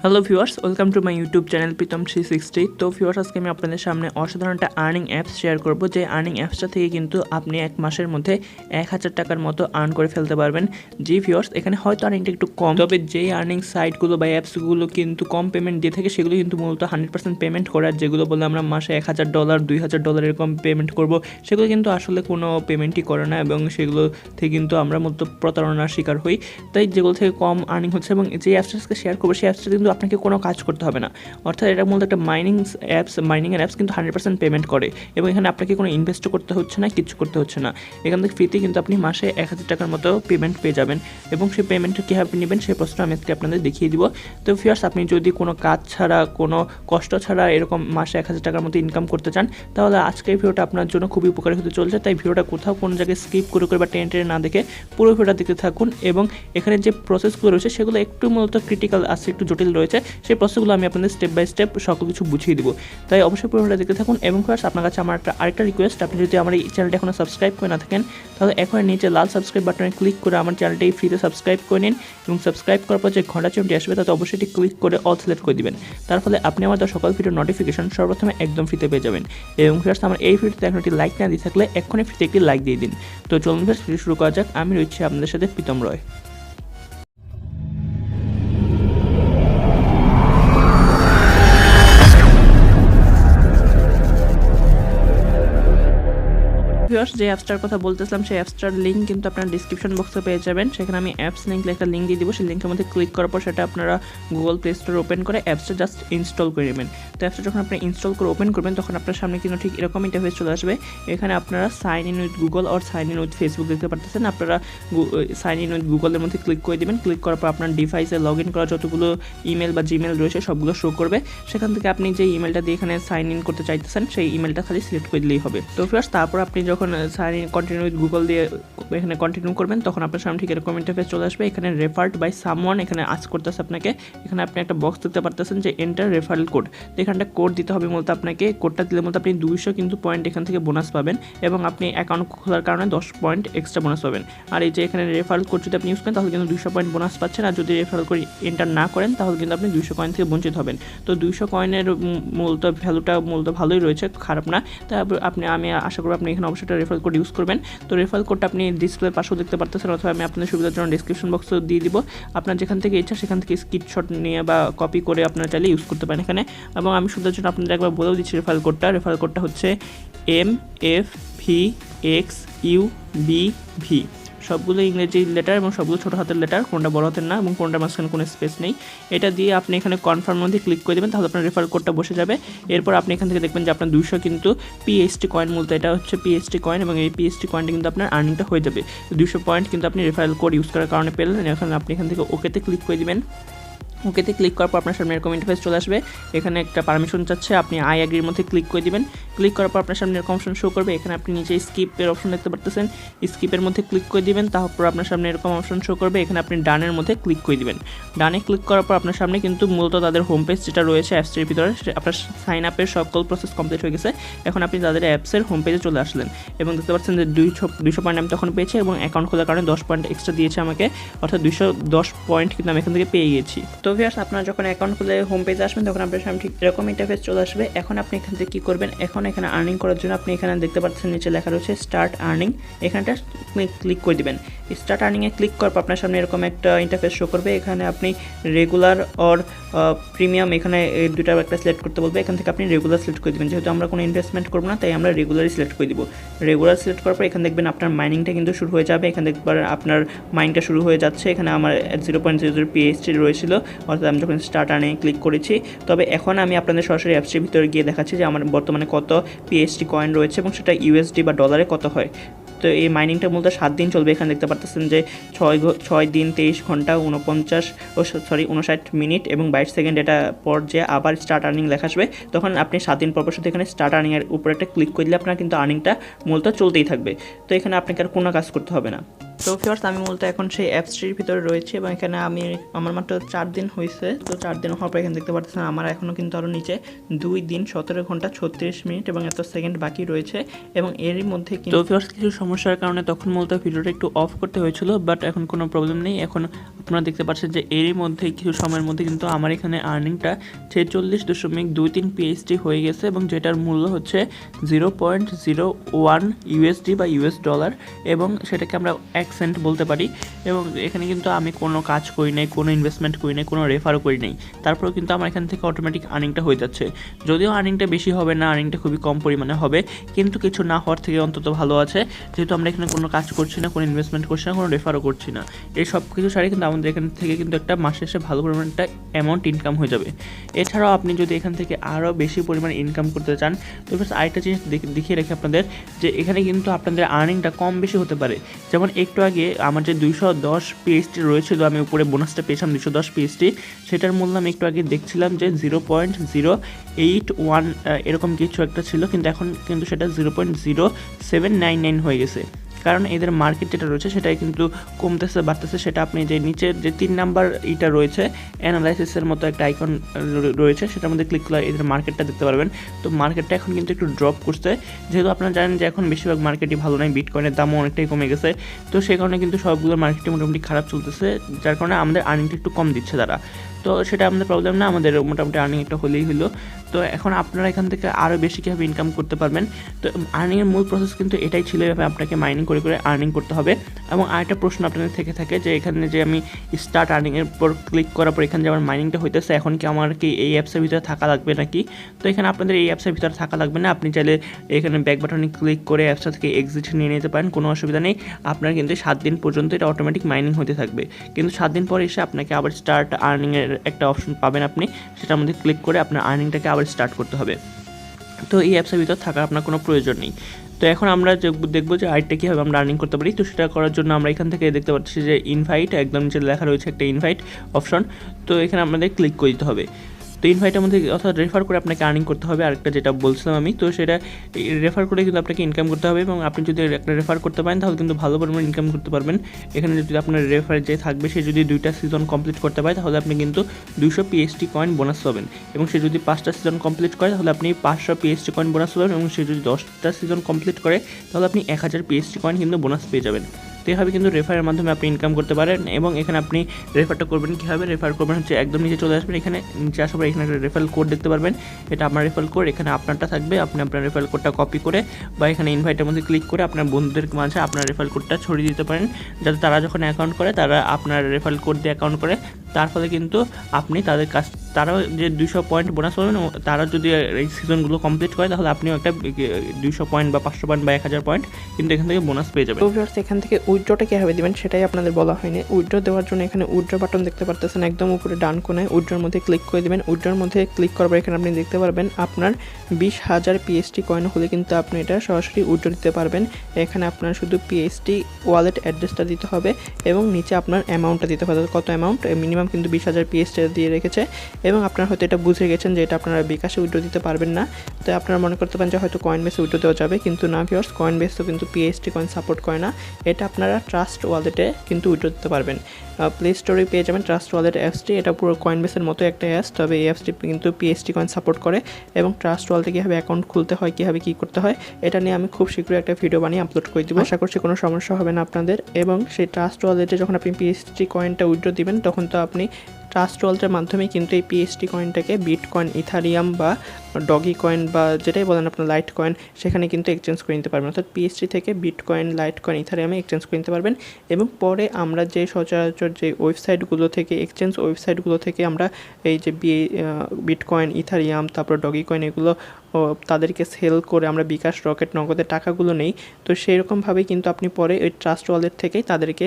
Hello viewers, welcome to my YouTube channel Pritom 360। তো viewers, আজকে আমি আপনাদের সামনে অসাধারণ একটা আর্নিং অ্যাপস শেয়ার করব, যে আর্নিং অ্যাপসটা থেকে কিন্তু আপনি এক মাসের মধ্যে 1000 টাকার মতো আর্ন করে ফেলতে পারবেন। জি ভিউয়ার্স, এখানে হয়তো আর্নিংটা একটু কম, তবে যেই আর্নিং সাইটগুলো বা অ্যাপসগুলো কিন্তু কম পেমেন্ট দিয়ে থাকে সেগুলো কিন্তু মূলত 100% পেমেন্ট করে। আর যেগুলো বলে আমরা মাসে $1000 $2000 এরকম পেমেন্ট করব, সেগুলো কিন্তু আসলে কোনো পেমেন্টই করে না এবং সেগুলো থেকে কিন্তু আমরা মূলত প্রতারণার শিকার হই। তাই যেগুলো থেকে কম আর্নিং হচ্ছে এবং যে অ্যাপসটাকে শেয়ার করবো সেই অ্যাপসটা কিন্তু আপনাকে কোনো কাজ করতে হবে না, অর্থাৎ এটা মূলত একটা মাইনিংয়ের অ্যাপস কিন্তু 100% পেমেন্ট করে এবং এখানে আপনাকে কোনো ইনভেস্ট করতে হচ্ছে না, কিছু করতে হচ্ছে না। এখান থেকে ফ্রিতে কিন্তু আপনি মাসে 1000 টাকার মতো পেমেন্ট পেয়ে যাবেন এবং সেই পেমেন্টটা কীভাবে নেবেন সেই প্রশ্ন আমি আজকে আপনাদের দেখিয়ে দিব। তো ভিউয়ার্স, আপনি যদি কোনো কাজ ছাড়া, কোনো কষ্ট ছাড়া এরকম মাসে 1000 টাকার মতো ইনকাম করতে চান, তাহলে আজকের ভিডিওটা আপনার জন্য খুবই উপকারী হতে চলছে। তাই ভিডিওটা কোথাও কোনো জায়গায় স্কিপ করে বা টেনে না দেখে পুরো ভিডিওটা দেখতে থাকুন এবং এখানে যে প্রসেসগুলো রয়েছে সেগুলো একটু মূলত ক্রিটিক্যাল আছে, একটু জটিল রয়েছে। সেই প্রসেসগুলো আমি আপনাদের স্টেপ বাই স্টেপ সকল কিছু বুঝিয়ে দিব। তাই অবশ্যই পুরোটা দেখতে থাকুন। এবং ফার্স্ট আপনার কাছে আমার আরেকটা রিকোয়েস্ট, আপনি যদি আমার এই চ্যানেলটা এখনও সাবস্ক্রাইব করে না থাকেন, তাহলে এখন নিচে লাল সাবস্ক্রাইব বাটনে ক্লিক করে আমার চ্যানেলটাই ফ্রিতে সাবস্ক্রাইব করে নিন এবং সাবস্ক্রাইব করার পর যে ঘন্টা চিহ্নটি আসবে তাতে অবশ্যই এটি ক্লিক করে অল সিলেক্ট করে দিবেন। তার ফলে আপনি আমার সকল ভিডিও নোটিফিকেশন সর্বপ্রথমে একদম ফ্রিতে পেয়ে যাবেন। এবং ফার্স্ট আমার এই ভিডিওতে এখন একটি লাইক না দিয়ে থাকলে এখনই ফ্রিতে একটি লাইক দিয়ে দিন। তো চলুন ফার্স্ট ভিডিও শুরু করা যাক। আমি রয়েছি আপনাদের সাথে প্রীতম রয়। ভিউয়ার্স, যে অ্যাপসটার কথা বলতেছিলাম সেই অ্যাপসটার লিঙ্ক কিন্তু আপনারা ডিসক্রিপশন বক্সে পেয়ে যাবেন। সেখানে আমি অ্যাপস লিঙ্ক একটা লিঙ্ক দিয়ে দিব। সেই লিঙ্কের মধ্যে ক্লিক করার পর সেটা আপনারা গুগল প্লে স্টোর ওপেন করে অ্যাপসটা জাস্ট ইনস্টল করে নেবেন। তো অ্যাপসটা যখন আপনি ইনস্টল করে ওপেন করবেন তখন আপনার সামনে কিন্তু ঠিক এরকম ইন্টারফেস চলে আসবে। এখানে আপনারা সাইন ইন উইথ গুগল আর সাইন ইন উইথ ফেসবুক দেখতে পারতেছেন। আপনারা সাইন ইন উইথ গুগলের মধ্যে ক্লিক করে দেবেন। ক্লিক করার পর আপনার ডিভাইসে লগ ইন করা যতগুলো ইমেল বা জিমেল রয়েছে সবগুলো শো করবে। সেখান থেকে আপনি যে ইমেলটা দিয়ে এখানে সাইন ইন করতে চাইতেছেন সেই ইমেলটা খালি সিলেক্ট করে দিলেই হবে। তো ফার্স্ট তারপর আপনি যখন sign in continue with Google দিয়ে এখানে কন্টিনিউ করবেন তখন আপনার সামনে ঠিক এরকম ইন্টারফেস চলে আসবে। এখানে রেফার্ড বাই সামওয়ান এখানে আস্ক করতেছে আপনাকে। এখানে আপনি একটা বক্স দেখতে পারতেছেন যে এন্টার রেফারেল কোড। তো এখানটা কোড দিতে হবে মূলত আপনাকে। কোডটা দিলে মূলত আপনি 200 কিন্তু পয়েন্ট এখান থেকে বোনাস পাবেন এবং আপনি অ্যাকাউন্ট খোলার কারণে 10 পয়েন্ট এক্সট্রা বোনাস পাবেন। আর এই যে এখানে রেফারেল কোড যদি আপনি ইউজ করেন তাহলে কিন্তু 200 পয়েন্ট বোনাস পাচ্ছেন। আর যদি রেফারেল কোড এন্টার না করেন তাহলে কিন্তু আপনি 200 কয়েন থেকে বঞ্চিত হবেন। তো 200 কয়েনের মূলত ভ্যালুটা মূলত ভালোই রয়েছে, খারাপ না। তারপর আমি আশা করি আপনি এখানে অবশ্যই একটা রেফারেল কোড ইউজ করবেন। তো রেফারেল কোডটা আপনি ডিসপ্লের পাশেও দেখতে পারতেছেন, অথবা আমি আপনাদের সুবিধার জন্য ডিসক্রিপশন বক্সে দিয়ে দিব। আপনার যেখান থেকে ইচ্ছা সেখান থেকে স্ক্রিনশট নিয়ে বা কপি করে আপনারা চাইলে ইউজ করতে পারেন এখানে। এবং আমি সুবিধার জন্য আপনাদের একবার বলেও দিচ্ছি রেফারেল কোডটা হচ্ছে MFVXUBV। সবগুলো ইংরেজি লেটার এবং সবগুলো ছোটো হাতের লেটার, কোনটা বড় হাতের না এবং কোনটা মাঝখানে কোনো স্পেস নেই। এটা দিয়ে আপনি এখানে কনফার্ম মধ্যে ক্লিক করে দেবেন, তাহলে আপনার রেফারেল কোডটা বসে যাবে। এরপর আপনি এখান থেকে দেখবেন যে আপনার 200 কিন্তু পিএসটি কয়েন, মূলত এটা হচ্ছে পিএসটি কয়েন এবং এই পিএসটি কয়েনটা কিন্তু আপনার আর্নিংটা হয়ে যাবে। 200 পয়েন্ট কিন্তু আপনি রেফারেল কোড ইউজ করার কারণে পেলেন। এখন আপনি এখান থেকে ওকেতে ক্লিক করে দিবেন। ওকেতে ক্লিক করার পর আপনার সামনে এরকম ইন্টারফেস চলে আসবে। এখানে একটা পারমিশন চাচ্ছে, আপনি আই অ্যাগ্রির মধ্যে ক্লিক করে দিবেন। ক্লিক করার পর আপনার সামনে এরকম অপশন শো করবে। এখানে আপনি নিচে স্কিপের অপশন দেখতে পারতেছেন, স্কিপের মধ্যে ক্লিক করে দিবেন। তারপর আপনার সামনে এরকম অপশন শো করবে। এখানে আপনি ডানের মধ্যে ক্লিক করে দিবেন। ডানে ক্লিক করার পর আপনার সামনে কিন্তু মূলত তাদের হোম পেজ যেটা রয়েছে অ্যাপসটির ভিতরে, আপনার সাইন আপের সকল প্রসেস কমপ্লিট হয়ে গেছে। এখন আপনি তাদের অ্যাপসের হোম পেজে চলে আসলেন এবং দেখতে পাচ্ছেন যে 200 পয়েন্ট আমি তখন পেয়েছি এবং অ্যাকাউন্ট খোলার কারণে 10 পয়েন্ট এক্সট্রা দিয়েছে আমাকে, অর্থাৎ 210 পয়েন্ট কিন্তু আমি এখান থেকে পেয়ে গেছি। তো ভিউয়ার্স, আপনারা যখন অ্যাকাউন্ট খুলে হোম পেজে আসবেন তখন আপনার সামনে ঠিক এরকম ইন্টারফেস চলে আসবে। এখন আপনি এখান থেকে কী করবেন, এখানে আর্নিং করার জন্য আপনি এখানে দেখতে পাচ্ছেন নিচে লেখা রয়েছে স্টার্ট আর্নিং। এখানটা ক্লিক করে দিবেন। স্টার্ট আর্নিংয়ে ক্লিক করার পর আপনার সামনে এরকম একটা ইন্টারফেস শো করবে। এখানে আপনি রেগুলার অর প্রিমিয়াম এখানে এই দুটার একটা সিলেক্ট করতে বলবে। এখান থেকে আপনি রেগুলার সিলেক্ট করে দেবেন। যেহেতু আমরা কোনো ইনভেস্টমেন্ট করবো না তাই আমরা রেগুলারই সিলেক্ট করে দিব। রেগুলার সিলেক্ট করার পর এখানে দেখবেন আপনার মাইনিংটা কিন্তু শুরু হয়ে যাবে। এখানে দেখবেন আপনার মাইনিংটা শুরু হয়ে যাচ্ছে। এখানে আমার 0.00 পিএসটি রয়েছিল, অর্থাৎ আমি যখন স্টার্ট আর্নিং ক্লিক করেছি। তবে এখন আমি আপনাদের সরাসরি অ্যাপসটির ভিতরে গিয়ে দেখাচ্ছি যে আমার বর্তমানে কত পিএসটি কয়েন রয়েছে এবং সেটা ইউএসডি বা ডলারে কত হয়। তো এই মাইনিংটা মূলত 7 দিন চলবে। এখানে দেখতে পাচ্ছেন যে 6 দিন 23 ঘন্টা 59 মিনিট এবং 22 সেকেন্ড। এটা পর যে আবার স্টার্ট আর্নিং লেখা আসবে, তখন আপনি 7 দিন পর শুধু এখানে স্টার্ট আর্নিংয়ের উপরে একটা ক্লিক করে দিলে আপনার কিন্তু আর্নিংটা মূলত চলতেই থাকবে। তো এখানে আপনাকে আর কোনো কাজ করতে হবে না। তো ভিউয়ার্স আমি মূলত এখন সেই অ্যাপসটির ভিতরে রয়েছে এবং এখানে আমার মাত্র 4 দিন হয়েছে। তো 4 দিন হওয়ার পর এখানে দেখতে পাচ্ছেন আমার এখনও কিন্তু আরও নিচে 2 দিন 17 ঘন্টা 36 মিনিট এবং এত সেকেন্ড বাকি রয়েছে এবং এরই মধ্যে কিন্তু ভিউয়ার্স কিছু সমস্যার কারণে তখন মূলত ভিডিওটা একটু অফ করতে হয়েছিল, বাট এখন কোনো প্রবলেম নেই। এখন আপনারা দেখতে পাচ্ছেন যে এরই মধ্যে কিছু সময়ের মধ্যে কিন্তু আমার এখানে আর্নিংটা 46.23 PHD হয়ে গেছে এবং যেটার মূল্য হচ্ছে 0.01 USD বা US ডলার এবং সেটাকে আমরা 1 সেন্ট বলতে পারি। এবং এখানে কিন্তু আমি কোনো কাজ করি নাই, কোনো ইনভেস্টমেন্ট করি নাই, কোনো রেফারও করি নাই, তারপরেও কিন্তু আমার এখান থেকে অটোমেটিক আর্নিংটা হয়ে যাচ্ছে। যদিও আর্নিংটা বেশি হবে না, আর্নিংটা খুবই কম পরিমাণে হবে, কিন্তু কিছু না হওয়ার থেকে অন্তত ভালো আছে, যেহেতু আমরা এখানে কোনো কাজ করছি না, কোনো ইনভেস্টমেন্ট করছি না, কোনো রেফারও করছি না। এই সব কিছু ছাড়াই কিন্তু আমাদের এখান থেকে কিন্তু একটা মাস শেষে ভালো পরিমাণ একটা অ্যামাউন্ট ইনকাম হয়ে যাবে। এছাড়াও আপনি যদি এখান থেকে আরও বেশি পরিমাণে ইনকাম করতে চান, তো আরেকটা জিনিস দেখিয়ে রাখি আপনাদের, যে এখানে কিন্তু আপনাদের আর্নিংটা কম বেশি হতে পারে। যেমন একটু আগে আমার যে 210 PHD রয়েছিল, আমি উপরে বোনাসটা পেয়েছিলাম 210 PHD, সেটার মূল্য আমি একটু আগে দেখছিলাম যে 0.081 এরকম কিছু একটা ছিল, কিন্তু এখন কিন্তু সেটা 0.0799 হয়ে গেছে। কারণ এদের মার্কেট যেটা রয়েছে সেটাই কিন্তু কমতেছে বাড়তেছে। সেটা আপনি যে নিচের যে 3 নাম্বার ইটা রয়েছে অ্যানালাইসিসের মতো একটা আইকন রয়েছে, সেটার মধ্যে ক্লিক করলে এদের মার্কেটটা দেখতে পারবেন। তো মার্কেটটা এখন কিন্তু একটু ড্রপ করছে, যেহেতু আপনারা জানেন যে এখন বেশিরভাগ মার্কেটই ভালো নয়, বিটকয়েনের দামও অনেকটাই কমে গেছে। তো সেই কারণে কিন্তু সবগুলোর মার্কেটে মোটামুটি খারাপ চলতেছে, যার কারণে আমাদের আর্নিংটা একটু কম দিচ্ছে তারা। তো সেটা আমাদের প্রবলেম না, আমাদের মোটামুটি আর্নিং একটা হলেই হলো। তো এখন আপনারা এখান থেকে আরও বেশি কীভাবে ইনকাম করতে পারবেন, তো আর্নিংয়ের মূল প্রসেস কিন্তু এটাই ছিল, এভাবে আপনাকে মাইনিং করে করে আর্নিং করতে হবে। এবং আরেকটা প্রশ্ন আপনাদের থেকে থাকে যে এখানে যে আমি স্টার্ট আর্নিংয়ের পর ক্লিক করার পর এখানে যে আমার মাইনিংটা হইতেছে, এখন কি আমার কি এই অ্যাপসের ভিতরে থাকা লাগবে নাকি? তো এখানে আপনাদের এই অ্যাপসের ভিতরে থাকা লাগবে না, আপনি চাইলে এখানে ব্যাক বাটনে ক্লিক করে অ্যাপসটা থেকে এক্সিট নিয়ে নিতে পারেন, কোনো অসুবিধা নেই। আপনার কিন্তু 7 দিন পর্যন্ত এটা অটোমেটিক মাইনিং হতে থাকবে, কিন্তু 7 দিন পর এসে আপনাকে আবার স্টার্ট আর্নিংয়ের একটা অপশন পাবেন, আপনি সেটার মধ্যে ক্লিক করে আপনার আর্নিংটাকে আবার স্টার্ট করতে হবে। তো এই অ্যাপসের ভিতর থাকার আপনার কোনো প্রয়োজন নেই। তো এখন আমরা দেখবো যে আইটটা কীভাবে আমরা আর্নিং করতে পারি। তো সেটা করার জন্য আমরা এখান থেকে দেখতে পাচ্ছি যে ইনভাইট, একদম নিচে লেখা রয়েছে একটা ইনভাইট অপশন, তো এখানে আমাদের ক্লিক করে দিতে হবে। তো ইনভাইটের মধ্যে অর্থাৎ রেফার করে আপনাকে আর্নিং করতে হবে, আরেকটা যেটা বলছিলাম আমি, তো সেটা রেফার করে কিন্তু আপনাকে ইনকাম করতে হবে এবং আপনি যদি একটা রেফার করতে পারেন তাহলে কিন্তু ভালো পরিমাণে ইনকাম করতে পারবেন। এখানে যদি আপনার রেফার যে থাকবে সে যদি 2টা সিজন কমপ্লিট করতে পারে তাহলে আপনি কিন্তু 200 PHD কয়েন বোনাস পাবেন, এবং সে যদি 5টা সিজন কমপ্লিট করে তাহলে আপনি 500 PHD কয়েন বোনাস পাবেন, এবং সে যদি 10টা সিজন কমপ্লিট করে তাহলে আপনি 1000 PHD কয়েন কিন্তু বোনাস পেয়ে যাবেন। তো এভাবে কিন্তু রেফারের মাধ্যমে আপনি ইনকাম করতে পারেন। এবং এখানে আপনি রেফারটা করবেন কীভাবে, রেফার করবেন হচ্ছে একদম নিচে চলে আসবেন, এখানে নিচে আসার পর এখানে একটা রেফারেল কোড দেখতে পারবেন, এটা আপনার রেফারেল কোড, এখানে আপনারটা থাকবে, আপনি আপনার রেফারেল কোডটা কপি করে বা এখানে ইনভাইটের মধ্যে ক্লিক করে আপনার বন্ধুদের মাঝে আপনার রেফারেল কোডটা ছড়িয়ে দিতে পারেন, যাতে তারা যখন অ্যাকাউন্ট করে তারা আপনার রেফারেল কোড দিয়ে অ্যাকাউন্ট করে, তার ফলে কিন্তু আপনি তাদের কাছ তারাও যে 200 পয়েন্ট বোনাস পাবেন, তারা যদি এই সিজনগুলো কমপ্লিট করে তাহলে আপনিও একটা 200 পয়েন্ট বা 500 পয়েন্ট বা 1000 পয়েন্ট কিন্তু এখান থেকে বোনাস পেয়ে যাবেন। তো ভিউয়ার্স এখান থেকে উইথড্রটা কীভাবে দেবেন সেটাই আপনাদের বলা হয়নি। উইথড্র দেওয়ার জন্য এখানে উইথড্র বাটন দেখতে পারতেছেন একদম উপরে ডান কোণায়, উইথড্রর মধ্যে ক্লিক করে দেবেন। উইথড্রর মধ্যে ক্লিক করার পর এখানে আপনি দেখতে পারবেন আপনার 20,000 PHD কয়েন হলে কিন্তু আপনি এটা সরাসরি উইথড্র দিতে পারবেন। এখানে আপনার শুধু PHD ওয়ালেট অ্যাড্রেসটা দিতে হবে এবং নিচে আপনার অ্যামাউন্টটা দিতে হবে, কত অ্যামাউন্ট, মিনিমাম কিন্তু 20,000 PHD দিয়ে রেখেছে। এবং আপনারা হয়তো এটা বুঝে গেছেন যে এটা আপনারা বিকাশে উইথড্র দিতে পারবেন না, তো আপনারা মনে করতে পারেন যে হয়তো কয়েনবেসে উইথড্র দেওয়া যাবে, কিন্তু না ভিউয়ার্স, কয়েনবেস তো কিন্তু PHD কয়েন সাপোর্ট করে না, এটা আপনারা ট্রাস্ট ওয়ালেটে কিন্তু উইথড্র দিতে পারবেন। প্লে স্টোরে পেয়ে যাবেন ট্রাস্ট ওয়ালেট অ্যাপসটি, এটা পুরো কয়েনবেসের মতো একটা অ্যাপস, তবে এই অ্যাপসটি কিন্তু PHD কয়েন সাপোর্ট করে। এবং ট্রাস্ট ওয়ালেটে কীভাবে অ্যাকাউন্ট খুলতে হয়, কীভাবে কী করতে হয়, এটা নিয়ে আমি খুব শীঘ্রই একটা ভিডিও বানিয়ে আপলোড করে দেবো, আশা করছি কোনো সমস্যা হবে না আপনাদের। এবং সেই ট্রাস্ট ওয়ালেটে যখন আপনি PHD কয়েনটা উইথড্র দিবেন তখন তো আপনি ট্রাস্ট ওয়ালেটের মাধ্যমে কিন্তু এই PHD কয়েনটাকে বিটকয়েন, ইথারিয়াম বা ডগি কয়েন বা যেটাই বলেন আপনার লাইট কয়েন, সেখানে কিন্তু এক্সচেঞ্জ করে নিতে পারবেন, অর্থাৎ PHD থেকে বিটকয়েন, লাইট কয়েন, ইথারিয়ামে এক্সচেঞ্জ করে নিতে পারবেন। এবং পরে আমরা যে সচরাচর যে ওয়েবসাইটগুলো থেকে এক্সচেঞ্জ ওয়েবসাইটগুলো থেকে আমরা এই যে বিটকয়েন, ইথারিয়াম, তারপর ডগি কয়েন এগুলো তাদেরকে সেল করে আমরা বিকাশ, রকেট, নগদের টাকাগুলো নেই, তো সেই রকমভাবে কিন্তু আপনি পরে ওই ট্রাস্ট ওয়ালেট থেকেই তাদেরকে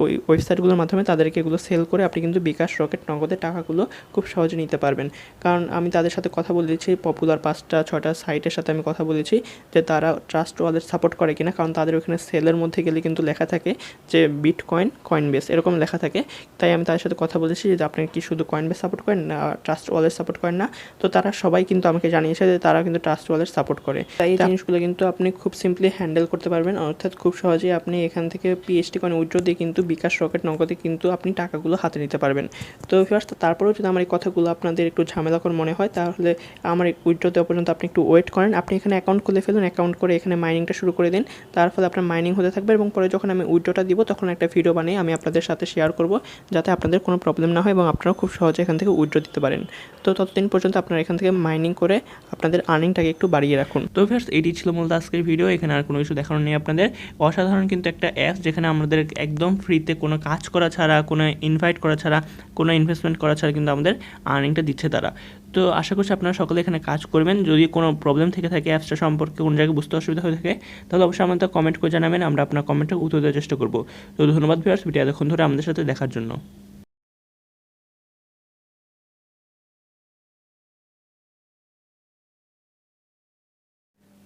ওই ওয়েবসাইটগুলোর মাধ্যমে তাদেরকে এগুলো সেল করে আপনি কিন্তু বিকাশ, রকেট, নগদের টাকাগুলো খুব সহজে নিতে পারবেন। কারণ আমি তাদের সাথে কথা বলে দিচ্ছি, পপুলার 5-6টা সাইটের সাথে আমি কথা বলেছি যে তারা ট্রাস্ট ওয়ালেট সাপোর্ট করে কিনা, কারণ তাদের ওখানে সেলের মধ্যে গেলে কিন্তু লেখা থাকে যে বিটকয়েন, কয়েনবেস এরকম লেখা থাকে। তাই আমি তাদের সাথে কথা বলেছি যে আপনি কি শুধু কয়েনবেস সাপোর্ট করেন না ট্রাস্ট ওয়ালেট সাপোর্ট করেন না, তো তারা সবাই কিন্তু আমাকে জানিয়েছে যে তারা কিন্তু ট্রাস্ট ওয়ালেট সাপোর্ট করে। তাই এই জিনিসগুলো কিন্তু আপনি খুব সিম্পলি হ্যান্ডেল করতে পারবেন, অর্থাৎ খুব সহজেই আপনি এখান থেকে পিএসটি কয়েন উইথড্র দিয়ে কিন্তু বিকাশ, রকেট, নগদে কিন্তু আপনি টাকাগুলো হাতে নিতে পারবেন। তো ফার্স্ট তারপরেও যদি আমার এই কথাগুলো আপনাদের একটু ঝামেলাকর মনে হয় তাহলে আমার উইথড্র দেওয়া পর্যন্ত আপনি একটু ওয়েট করেন। আপনি এখানে অ্যাকাউন্ট খুলে ফেলুন, অ্যাকাউন্ট করে এখানে মাইনিংটা শুরু করে দিন। তার ফলে আপনার মাইনিং হতে থাকবে এবং পরে যখন আমি উইথড্রটা দিব তখন একটা ভিডিও বানিয়ে আমি আপনাদের সাথে শেয়ার করব, যাতে আপনাদের কোনো প্রবলেম না হয় এবং আপনারা খুব সহজে এখান থেকে উইথড্র দিতে পারেন। তো ততদিন পর্যন্ত আপনারা এখান থেকে মাইনিং করে আপনাদের আর্নিংটাকে একটু বাড়িয়ে রাখুন। তো ফার্স্ট এটি ছিল মূলত আজকের ভিডিও, এখানে আর কোনো কিছু দেখানো নেই আপনাদের। অসাধারণ কিন্তু একটা অ্যাপস যেখানে আমাদের একদম ফ্রিতে কোনো কাজ করা ছাড়া, কোনো ইনভাইট করা ছাড়া, কোনো ইনভেস্টমেন্ট করা ছাড়া কিন্তু আমাদের আর্নিংটা দিচ্ছে তারা। তো আশা করছি আপনারা সকলে এখানে কাজ করবেন। যদি কোনো প্রবলেম থেকে থাকে অ্যাপসটা সম্পর্কে, কোনো জায়গায় বুঝতে অসুবিধা হয়ে থাকে, তাহলে অবশ্যই আমাদের কমেন্ট করে জানাবেন, আমরা আপনার কমেন্টে উত্তর দেওয়ার চেষ্টা করব। তো ধন্যবাদ ভিউয়ার্স, ভিডিও এতক্ষণ ধরে আমাদের সাথে দেখার জন্য।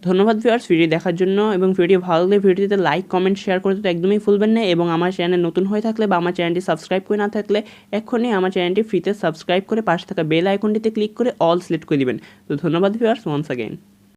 ধন্যবাদ ভিউয়ার্স ভিডিও দেখার জন্য, এবং ভিডিও ভালো লাগলে ভিডিওতে লাইক, কমেন্ট, শেয়ার করতে তো একদমই ভুলবেন না। এবং আমার চ্যানেল নতুন হয়ে থাকলে বা আমার চ্যানেলটি সাবস্ক্রাইব করে না থাকলে এক্ষুনি আমার চ্যানেলটি ফ্রিতে সাবস্ক্রাইব করে পাশে থাকা বেল আইকনটিতে ক্লিক করে অল সিলেক্ট করে দিবেন। তো ধন্যবাদ ভিউয়ার্স ওয়ান্স অ্যাগেন।